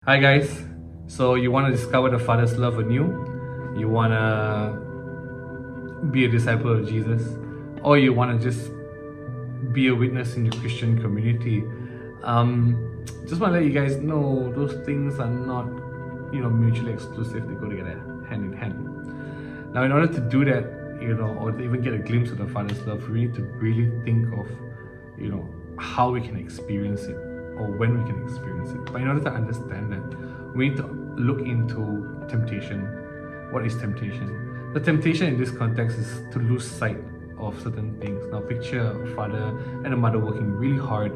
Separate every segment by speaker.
Speaker 1: Hi guys, so you want to discover the Father's love anew? You want to be a disciple of Jesus? Or you want to just be a witness in the Christian community? Just want to let you guys know those things are not, mutually exclusive. They go together, hand in hand. Now, in order to do that, or to even get a glimpse of the Father's love, we need to really think of, how we can experience it, or when we can experience it. But in order to understand that, we need to look into temptation. What is temptation? The temptation in this context is to lose sight of certain things. Now picture a father and a mother working really hard,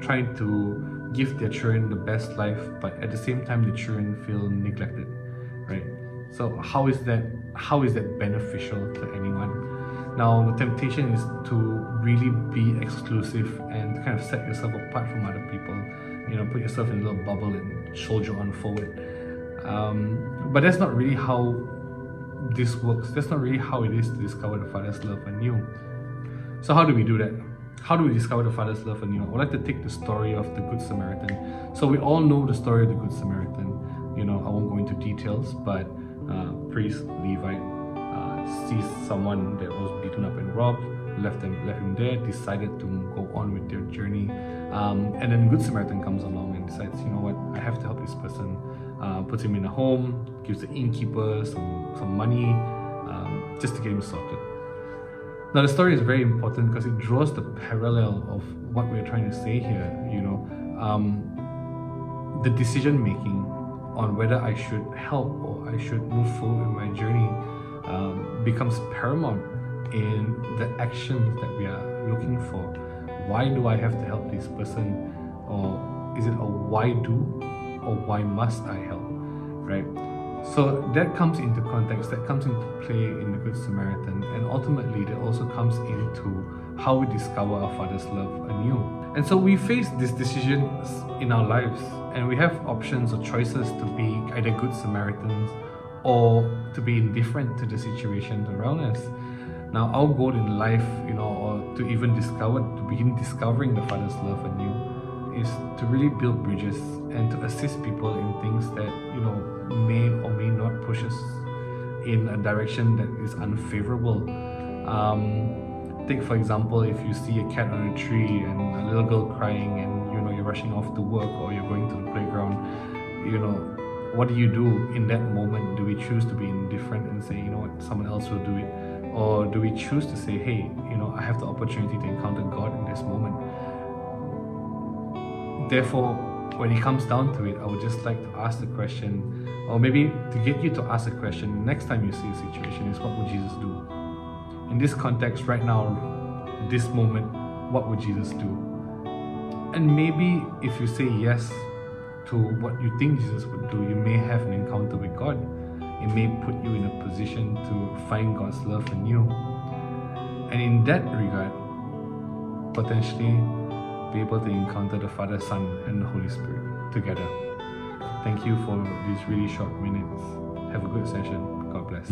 Speaker 1: trying to give their children the best life, but at the same time the children feel neglected, right? So how is that beneficial to anyone? Now the temptation is to really be exclusive and kind of set yourself apart from other people, put yourself in a little bubble and soldier on forward. But that's not really how this works. That's not really how it is to discover the Father's love anew. So how do we do that? How do we discover the Father's love anew? I would like to take the story of the Good Samaritan. So we all know the story of the Good Samaritan. I won't go into details, but priest, Levite, sees someone that was beaten up and robbed, left him there, decided to go on with their journey. And then Good Samaritan comes along and decides, you know what, I have to help this person. Puts him in a home, gives the innkeeper some money, just to get him sorted. Now the story is very important because it draws the parallel of what we're trying to say here. The decision making on whether I should help or I should move forward in my journey becomes paramount in the actions that we are looking for. Why do I have to help this person? Or is it a why do or why must I help, right? So that comes into context, that comes into play in the Good Samaritan, and ultimately that also comes into how we discover our Father's love anew. And so we face these decisions in our lives, and we have options or choices to be either Good Samaritans or to be indifferent to the situations around us. Now our goal in life, or to even begin discovering the Father's love anew, is to really build bridges and to assist people in things that may or may not push us in a direction that is unfavorable. Take for example, if you see a cat on a tree and a little girl crying and you're rushing off to work or you're going to the playground, what do you do in that moment? Do we choose to be indifferent and say, someone else will do it? Or do we choose to say, hey, I have the opportunity to encounter God in this moment? Therefore, when it comes down to it, I would just like to ask the question, or maybe to get you to ask a question next time you see a situation, is what would Jesus do? In this context, right now, this moment, what would Jesus do? And maybe if you say yes to what you think Jesus would do, you may have an encounter with God. It may put you in a position to find God's love anew. And in that regard, potentially be able to encounter the Father, Son, and the Holy Spirit together. Thank you for these really short minutes. Have a good session. God bless.